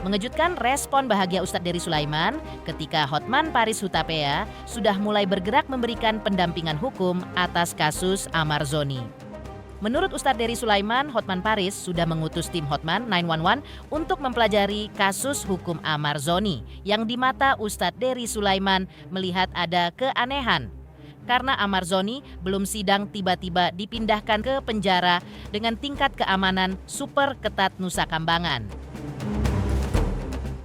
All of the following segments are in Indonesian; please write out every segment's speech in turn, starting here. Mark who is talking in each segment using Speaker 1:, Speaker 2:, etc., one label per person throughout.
Speaker 1: Mengejutkan respon bahagia Ustadz Dery Sulaiman ketika Hotman Paris Hutapea sudah mulai bergerak memberikan pendampingan hukum atas kasus Amar Zoni. Menurut Ustadz Dery Sulaiman, Hotman Paris sudah mengutus tim Hotman 911 untuk mempelajari kasus hukum Amar Zoni yang di mata Ustadz Dery Sulaiman melihat ada keanehan. Karena Amar Zoni belum sidang tiba-tiba dipindahkan ke penjara dengan tingkat keamanan super ketat Nusa Kambangan.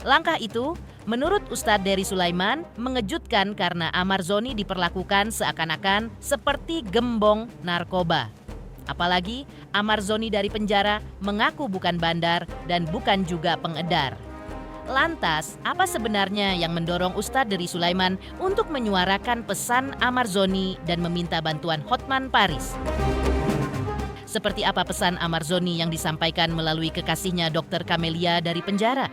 Speaker 1: Langkah itu, menurut Ustadz Dery Sulaiman, mengejutkan karena Amar Zoni diperlakukan seakan-akan seperti gembong narkoba. Apalagi Amar Zoni dari penjara mengaku bukan bandar dan bukan juga pengedar. Lantas, apa sebenarnya yang mendorong Ustadz Dery Sulaiman untuk menyuarakan pesan Amar Zoni dan meminta bantuan Hotman Paris? Seperti apa pesan Amar Zoni yang disampaikan melalui kekasihnya Dr. Kamelia dari penjara?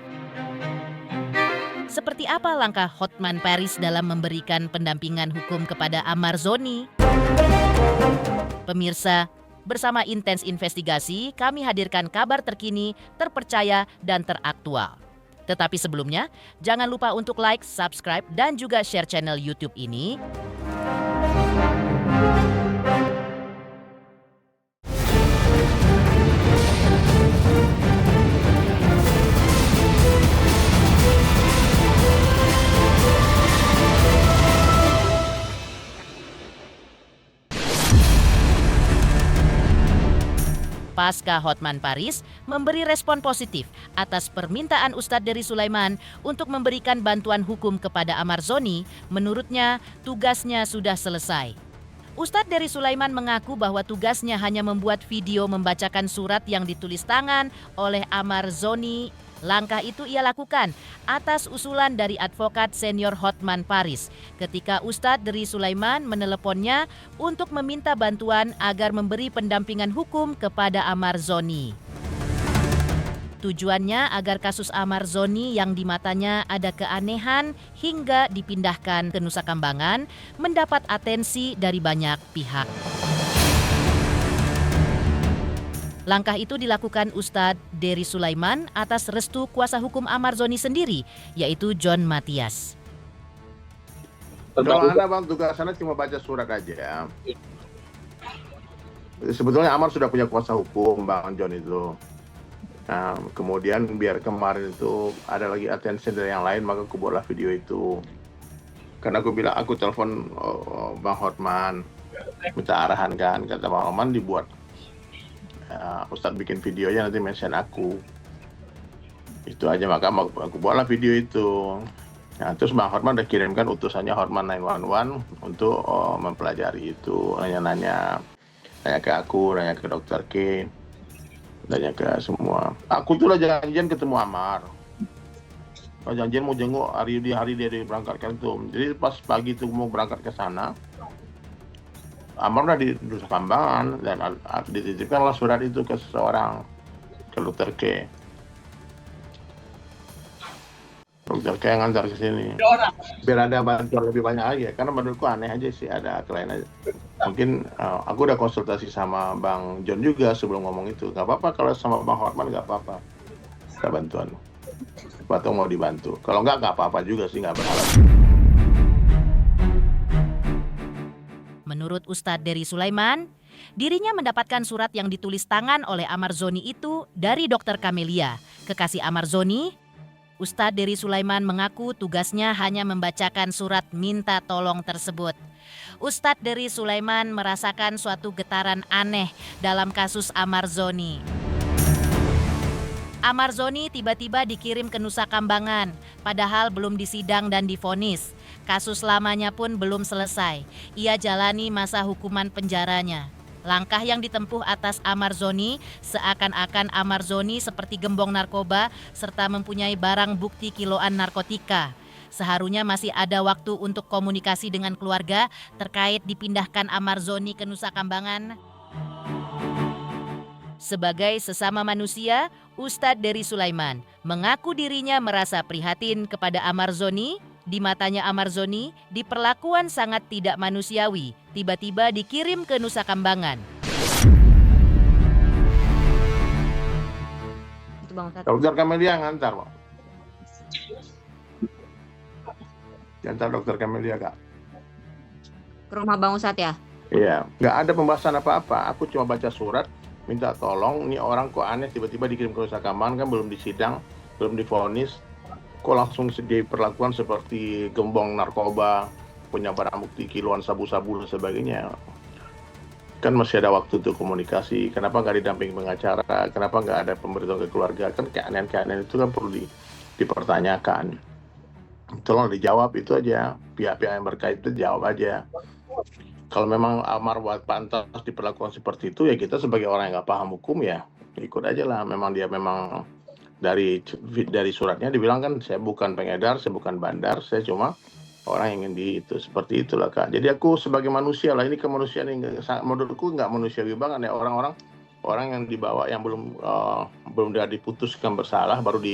Speaker 1: Seperti apa langkah Hotman Paris dalam memberikan pendampingan hukum kepada Amar Zoni? Pemirsa, bersama Intens Investigasi, kami hadirkan kabar terkini, terpercaya, dan teraktual. Tetapi sebelumnya, jangan lupa untuk like, subscribe, dan juga share channel YouTube ini. Pasca Hotman Paris memberi respon positif atas permintaan Ustadz Dery Sulaiman untuk memberikan bantuan hukum kepada Amar Zoni, menurutnya tugasnya sudah selesai. Ustadz Dery Sulaiman mengaku bahwa tugasnya hanya membuat video membacakan surat yang ditulis tangan oleh Amar Zoni. Langkah itu ia lakukan atas usulan dari advokat senior Hotman Paris ketika Ustadz Dery Sulaiman meneleponnya untuk meminta bantuan agar memberi pendampingan hukum kepada Amar Zoni. Tujuannya agar kasus Amar Zoni yang di matanya ada keanehan hingga dipindahkan ke Nusa Kambangan mendapat atensi dari banyak pihak. Langkah itu dilakukan Ustadz Dery Sulaiman atas restu kuasa hukum Amar Zoni sendiri, yaitu John Matias.
Speaker 2: Kalau Anda bang tugas sana cuma baca surat aja. Sebetulnya Amar sudah punya kuasa hukum Bang John itu. Nah, kemudian biar kemarin itu ada lagi atensi dari yang lain, maka aku buatlah video itu. Karena aku bilang, aku telepon Bang Hotman, minta arahan kan, kata Bang Hotman dibuat. Ustadz bikin videonya nanti mention aku. Itu aja, maka aku buatlah video itu. Nah, terus Bang Hotman udah kirimkan utusannya Hotman 911 untuk mempelajari itu, nanya ke aku, nanya ke Dr. K, nanya ke semua. Aku tuh lah janjian ketemu Amar. Janjian mau jenguk hari dia berangkatkan tuh. Jadi pas pagi tuh mau berangkat ke sana, Amar udah di Nusa Kambangan dan dititipkanlah surat itu ke seseorang, ke Dr. K. Dr. K yang ngantar ke sini. Biar ada bantuan lebih banyak lagi ya, karena menurutku aneh aja sih ada kelainan aja. Mungkin aku udah konsultasi sama Bang John juga sebelum ngomong itu. Gak apa-apa kalau sama Bang Hotman, gak apa-apa. Kita bantuan. Atau mau dibantu. Kalau gak apa-apa juga sih, gak berharap.
Speaker 1: Menurut Ustadz Dery Sulaiman, dirinya mendapatkan surat yang ditulis tangan oleh Amar Zoni itu dari Dr. Kamelia, kekasih Amar Zoni. Ustadz Dery Sulaiman mengaku tugasnya hanya membacakan surat minta tolong tersebut. Ustadz Dery Sulaiman merasakan suatu getaran aneh dalam kasus Amar Zoni. Amar Zoni tiba-tiba dikirim ke Nusa Kambangan, padahal belum disidang dan divonis. Kasus lamanya pun belum selesai. Ia jalani masa hukuman penjaranya. Langkah yang ditempuh atas Amar Zoni seakan-akan Amar Zoni seperti gembong narkoba serta mempunyai barang bukti kiloan narkotika. Seharusnya masih ada waktu untuk komunikasi dengan keluarga terkait dipindahkan Amar Zoni ke Nusa Kambangan. Sebagai sesama manusia, Ustadz Dery Sulaiman mengaku dirinya merasa prihatin kepada Amar Zoni. Di matanya Amar Zoni, diperlakuan sangat tidak manusiawi, tiba-tiba dikirim ke Nusa Kambangan.
Speaker 2: Dr. Kamelia ngantar, Pak. di antara dokter Camelia, Kak.
Speaker 3: Ke rumah Bang Ustadz ya?
Speaker 2: Iya, nggak ada pembahasan apa-apa. Aku cuma baca surat, minta tolong, ini orang kok aneh tiba-tiba dikirim ke Nusa Kambangan, kan belum disidang, belum divonis, kok langsung diperlakukan seperti gembong narkoba, punya barang bukti kiloan sabu-sabu dan sebagainya. Kan masih ada waktu untuk komunikasi, kenapa nggak didampingi pengacara, kenapa nggak ada pemberitahuan ke keluarga, kan keanehan-keanehan itu kan perlu dipertanyakan. Tolong dijawab itu aja, pihak-pihak yang berkait itu jawab aja. Kalau memang amar pantas diperlakukan seperti itu, ya kita sebagai orang yang nggak paham hukum ya ikut aja lah. Memang dia memang dari suratnya dibilang kan saya bukan pengedar, saya bukan bandar, saya cuma orang yang ingin itu seperti itulah, Kak. Jadi aku sebagai manusia lah, ini kemanusiaan yang menurutku nggak manusiawi banget ya, orang yang dibawa yang belum diputuskan bersalah baru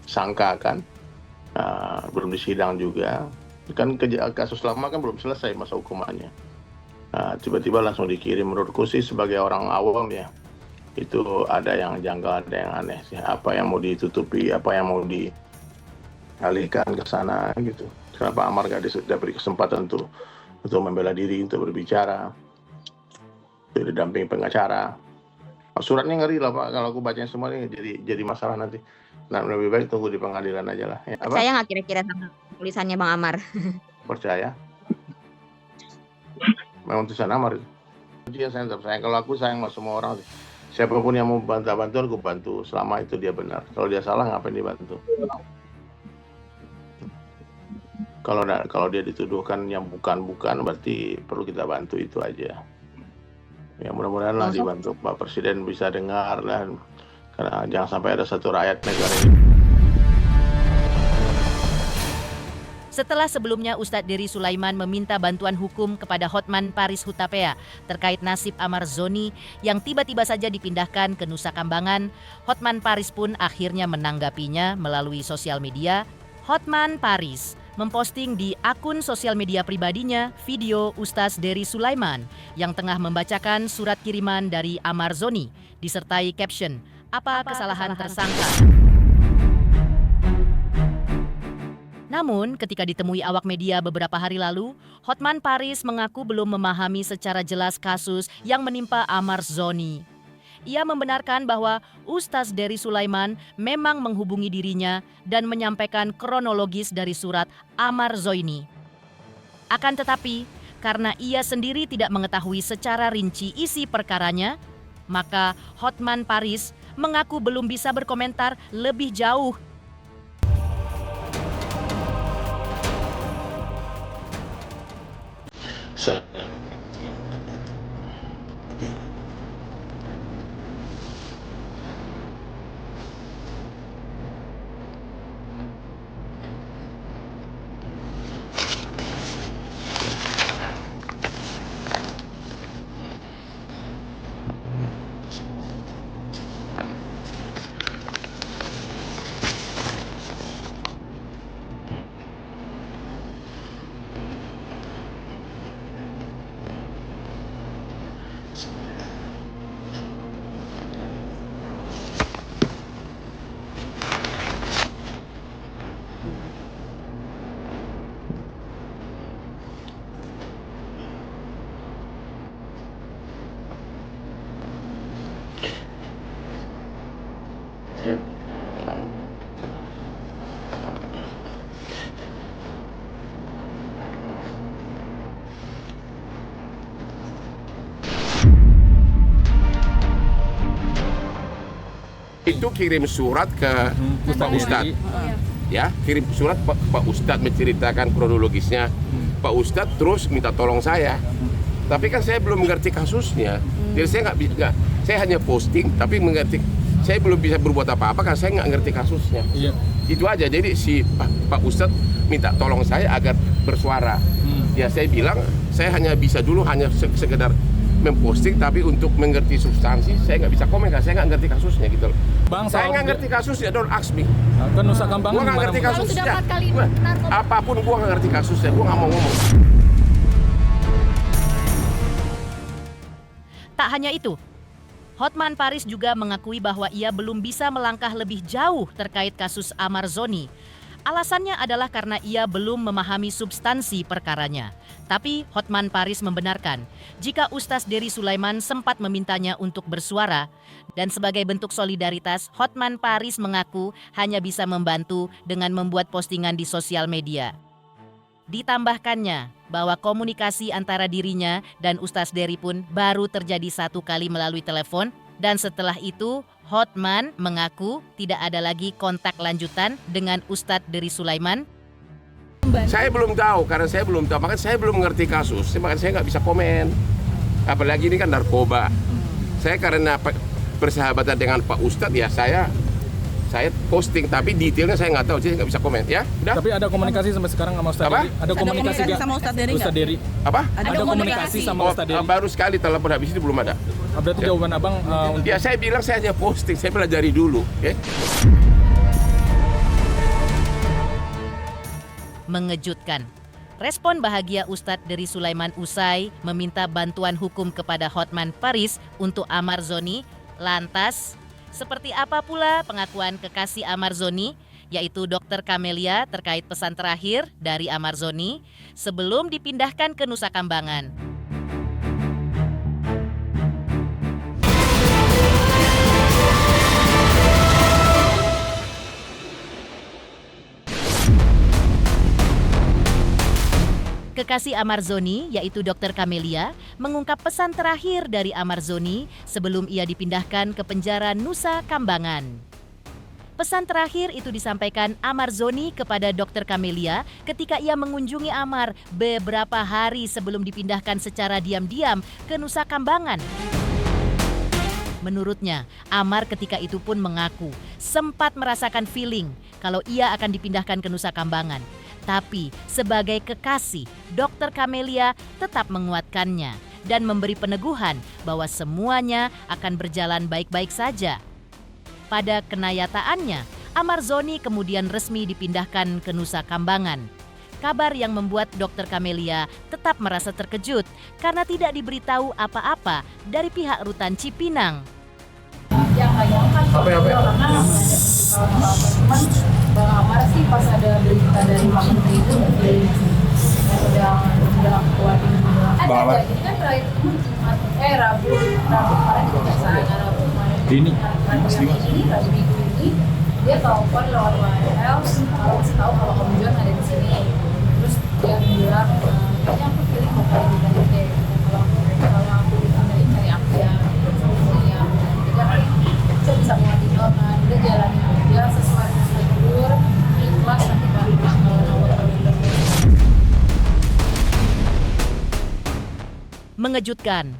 Speaker 2: sangkakan, belum disidang juga. Kan kasus lama kan belum selesai masa hukumannya. Tiba-tiba langsung dikirim. Menurutku sih sebagai orang awam ya, itu ada yang janggal, ada yang aneh sih. Apa yang mau ditutupi, apa yang mau dialihkan ke sana gitu. Kenapa Amar gak diberi kesempatan untuk membela diri, untuk berbicara, untuk didampingi pengacara. Suratnya ngeri lah Pak, kalau aku bacanya semua ini jadi masalah nanti. Nah, lebih baik tunggu di pengadilan aja lah. Ya,
Speaker 3: Percaya nggak kira-kira sama tulisannya Bang Amar?
Speaker 2: Percaya. Memang tulisan Amar itu. Dia saya tetap sayang. Kalau aku sayang sama semua orang. Siapapun yang mau bantu aku bantu. Selama itu dia benar. Kalau dia salah ngapain dibantu? Kalau dia dituduhkan yang bukan berarti perlu kita bantu, itu aja. Ya mudah-mudahan lah dibantu Pak Presiden bisa dengar dan karena jangan sampai ada satu rakyat negara ini.
Speaker 1: Setelah sebelumnya Ustadz Dery Sulaiman meminta bantuan hukum kepada Hotman Paris Hutapea terkait nasib Amar Zoni yang tiba-tiba saja dipindahkan ke Nusa Kambangan, Hotman Paris pun akhirnya menanggapinya melalui sosial media. Hotman Paris memposting di akun sosial media pribadinya video Ustadz Dery Sulaiman yang tengah membacakan surat kiriman dari Amar Zoni disertai caption, "Apa kesalahan tersangka?" Namun, ketika ditemui awak media beberapa hari lalu, Hotman Paris mengaku belum memahami secara jelas kasus yang menimpa Amar Zoni. Ia membenarkan bahwa Ustadz Dery Sulaiman memang menghubungi dirinya dan menyampaikan kronologis dari surat Amar Zoni. Akan tetapi, karena ia sendiri tidak mengetahui secara rinci isi perkaranya, maka Hotman Paris mengaku belum bisa berkomentar lebih jauh.
Speaker 4: Itu kirim surat ke Pak Ustadz, ya kirim surat Pak Ustadz menceritakan kronologisnya. Pak Ustadz terus minta tolong saya, tapi kan saya belum mengerti kasusnya, jadi saya nggak, saya hanya posting, tapi mengerti, saya belum bisa berbuat apa-apa karena saya nggak ngerti kasusnya. Iya. Itu aja. Jadi si Pak Ustadz minta tolong saya agar bersuara. Ya saya bilang saya hanya bisa dulu hanya sekedar memposting, tapi untuk mengerti substansi saya nggak bisa komen karena saya nggak ngerti kasusnya gitu loh.
Speaker 5: Bang,
Speaker 4: saya nggak ngerti kasusnya, don't ask me.
Speaker 5: Ke Nusa Kambangan
Speaker 4: Gua nggak ngerti kasusnya. Apapun gua nggak ngerti kasusnya, gua nggak mau ngomong.
Speaker 1: Tak hanya itu, Hotman Paris juga mengakui bahwa ia belum bisa melangkah lebih jauh terkait kasus Amar Zoni Alasannya adalah karena ia belum memahami substansi perkaranya. Tapi Hotman Paris membenarkan jika Ustaz Dery Sulaiman sempat memintanya untuk bersuara, dan sebagai bentuk solidaritas, Hotman Paris mengaku hanya bisa membantu dengan membuat postingan di sosial media. Ditambahkannya bahwa komunikasi antara dirinya dan Ustaz Dery pun baru terjadi 1 kali melalui telepon, dan setelah itu Hotman mengaku tidak ada lagi kontak lanjutan dengan Ustaz Dery Sulaiman.
Speaker 4: Saya belum tahu, karena saya belum tahu, makanya saya belum mengerti kasus, makanya saya nggak bisa komen. Apalagi ini kan narkoba. Saya karena persahabatan dengan Pak Ustadz ya saya posting, tapi detailnya saya nggak tahu, jadi nggak bisa komen ya. Udah.
Speaker 5: Tapi ada komunikasi sampai sekarang sama Ustadz Dery? Ada komunikasi
Speaker 6: sama Ustadz Dery
Speaker 5: Ustadz Dery?
Speaker 4: Apa?
Speaker 5: Ada komunikasi sama Ustadz Dery?
Speaker 4: Baru sekali telepon, habis itu belum ada.
Speaker 5: Berarti jawaban abang
Speaker 4: Ya saya bilang saya hanya posting, saya pelajari dulu. Ya.
Speaker 1: Mengejutkan. Respon bahagia Ustadz Dery Sulaiman usai meminta bantuan hukum kepada Hotman Paris untuk Amar Zoni. Lantas, seperti apa pula pengakuan kekasih Amar Zoni, yaitu Dr. Kamelia terkait pesan terakhir dari Amar Zoni sebelum dipindahkan ke Nusa Kambangan? Kekasih Amar Zoni, yaitu Dr. Kamelia, mengungkap pesan terakhir dari Amar Zoni sebelum ia dipindahkan ke penjara Nusa Kambangan. Pesan terakhir itu disampaikan Amar Zoni kepada Dr. Kamelia ketika ia mengunjungi Amar beberapa hari sebelum dipindahkan secara diam-diam ke Nusa Kambangan. Menurutnya, Amar ketika itu pun mengaku sempat merasakan feeling kalau ia akan dipindahkan ke Nusa Kambangan. Tapi sebagai kekasih, Dr. Kamelia tetap menguatkannya dan memberi peneguhan bahwa semuanya akan berjalan baik-baik saja. Pada kenayataannya, Amar Zoni kemudian resmi dipindahkan ke Nusa Kambangan. Kabar yang membuat Dr. Kamelia tetap merasa terkejut karena tidak diberitahu apa-apa dari pihak Rutan Cipinang.
Speaker 7: Cuman Bang Amar sih pas ada berita dari Pak Menteri itu udah kuatin ada ini kan terakhir Rabu kemarin juga saya Rabu kemarin ini Rabu minggu ini dia telepon lewat WhatsApp kasih tahu kalau Om John ada di sini, terus dia bilang kayaknya aku feeling mau kali dipindahin deh, kalau aku dipindahin cari aku ya solusinya, jadi aku bisa mengatin kan udah jalanin aja sesuai prosedur ikhlas nanti baru
Speaker 1: Mengejutkan.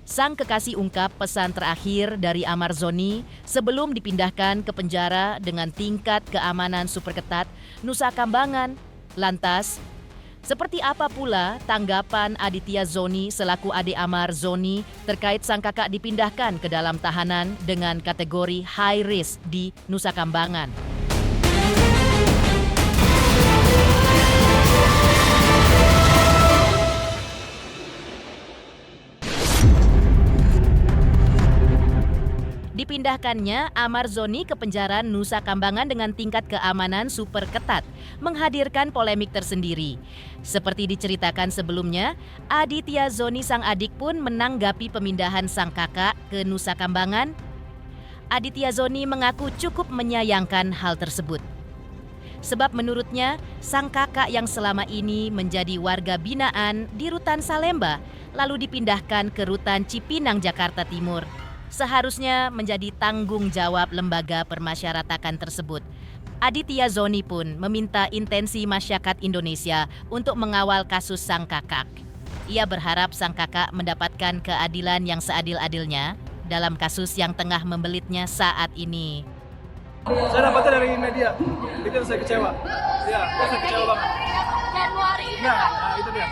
Speaker 1: Sang kekasih ungkap pesan terakhir dari Amar Zoni sebelum dipindahkan ke penjara dengan tingkat keamanan super ketat Nusa Kambangan. Lantas, seperti apa pula tanggapan Aditya Zoni selaku adik Amar Zoni terkait sang kakak dipindahkan ke dalam tahanan dengan kategori high risk di Nusa Kambangan? Dipindahkannya Amar Zoni ke penjara Nusa Kambangan dengan tingkat keamanan super ketat menghadirkan polemik tersendiri. Seperti diceritakan sebelumnya, Aditya Zoni sang adik pun menanggapi pemindahan sang kakak ke Nusa Kambangan. Aditya Zoni mengaku cukup menyayangkan hal tersebut. Sebab menurutnya, sang kakak yang selama ini menjadi warga binaan di Rutan Salemba lalu dipindahkan ke Rutan Cipinang, Jakarta Timur. Seharusnya menjadi tanggung jawab lembaga permasyarakatan tersebut. Aditya Zoni pun meminta intensi masyarakat Indonesia untuk mengawal kasus sang kakak. Ia berharap sang kakak mendapatkan keadilan yang seadil-adilnya dalam kasus yang tengah membelitnya saat ini.
Speaker 8: Saya dapatnya dari media, itu saya kecewa. Ya, saya kecewa banget. Nah, itu dia.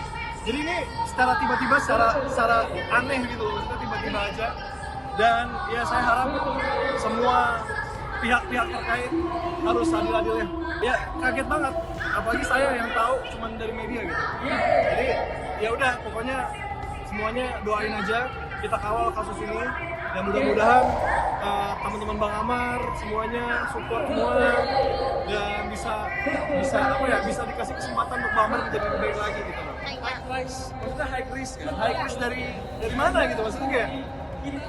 Speaker 8: Jadi ini secara tiba-tiba, secara aneh gitu, maksudnya tiba-tiba aja. Dan ya saya harap semua pihak-pihak terkait harus adil-adilnya. Ya kaget banget, apalagi saya yang tahu cuma dari media gitu. Jadi ya udah pokoknya semuanya doain aja kita kawal kasus ini dan mudah-mudahan teman-teman Bang Amar semuanya support semua dan bisa dikasih kesempatan untuk Bang Amar menjadi lebih baik lagi gitu loh. Maksudnya high risk dari mana gitu, maksudnya kayak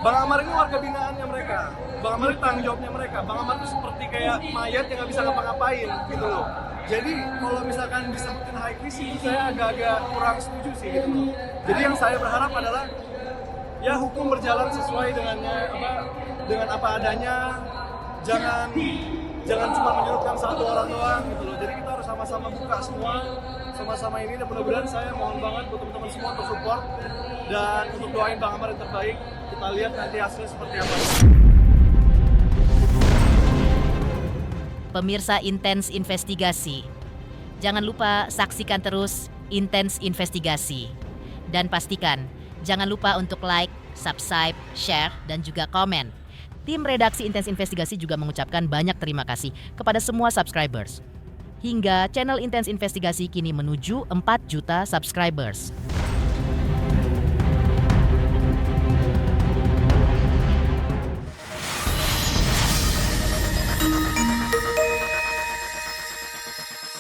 Speaker 8: Bang Amar ini warga binaannya mereka, Bang Amar ini tanggung jawabnya mereka. Bang Amar itu seperti kayak mayat yang nggak bisa ngapa-ngapain gitu loh. Jadi kalau misalkan disebutin high risk itu saya agak-agak kurang setuju sih gitu loh. Jadi yang saya berharap adalah ya hukum berjalan sesuai dengan apa adanya, jangan cuma menyudutkan satu orang doang gitu loh. Jadi kita harus sama-sama buka semua, sama-sama ini, dan mudah-mudahan saya mohon banget buat teman-teman semua untuk support dan untuk doain Bang Amar yang terbaik. Kita lihat nanti hasilnya seperti apa.
Speaker 1: Pemirsa Intens Investigasi, jangan lupa saksikan terus Intens Investigasi. Dan pastikan, jangan lupa untuk like, subscribe, share, dan juga komen. Tim redaksi Intens Investigasi juga mengucapkan banyak terima kasih kepada semua subscribers. Hingga channel Intens Investigasi kini menuju 4 juta subscribers.